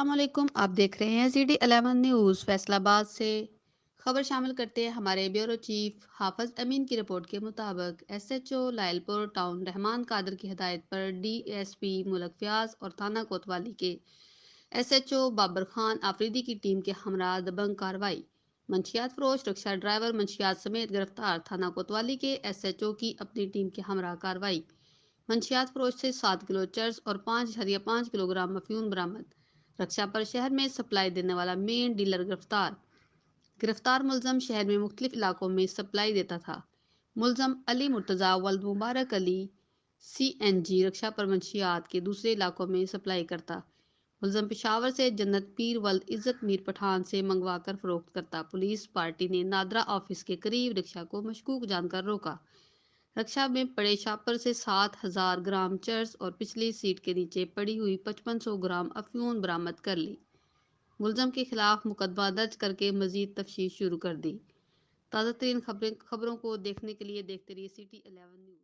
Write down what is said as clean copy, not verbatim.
السلام علیکم، آپ دیکھ رہے ہیں CT11 نیوز فیصل آباد سے۔ خبر شامل کرتے ہیں ہمارے بیورو چیف حافظ امین کی رپورٹ کے مطابق SHO لائل پور ٹاؤن رحمان قادر کی ہدایت پر DSP ملک فیاض اور تھانہ کوتوالی کے SHO بابر خان آفریدی کی ٹیم کے ہمراہ دبنگ کارروائی۔ منشیات فروش رکشہ ڈرائیور منشیات سمیت گرفتار، تھانہ کوتوالی کے SHO کی اپنی ٹیم کے ہمراہ کارروائی۔ منشیات فروش سے 7 کلو چرس اور 5.5 کلو گرام افیون برآمد۔ رکشا پر شہر میں سپلائی دینے والا مین ڈیلر گرفتار ملزم شہر میں مختلف علاقوں میں سپلائی دیتا تھا۔ ملزم علی مرتضیٰ ولد مبارک علی CNG رکشا پر منشیات کے دوسرے علاقوں میں سپلائی کرتا۔ ملزم پشاور سے جنت پیر ولد عزت میر پٹھان سے منگوا کر فروخت کرتا۔ پولیس پارٹی نے نادرا آفس کے قریب رکشا کو مشکوک جان کر روکا۔ رکشا میں پڑے شاپر سے 7,000 گرام چرس اور پچھلی سیٹ کے نیچے پڑی ہوئی 5500 گرام افیون برآمد کر لی۔ ملزم کے خلاف مقدمہ درج کر کے مزید تفتیش شروع کر دی۔ تازہ ترین خبروں کو دیکھنے کے لیے دیکھتے رہیے CT11 نیوز۔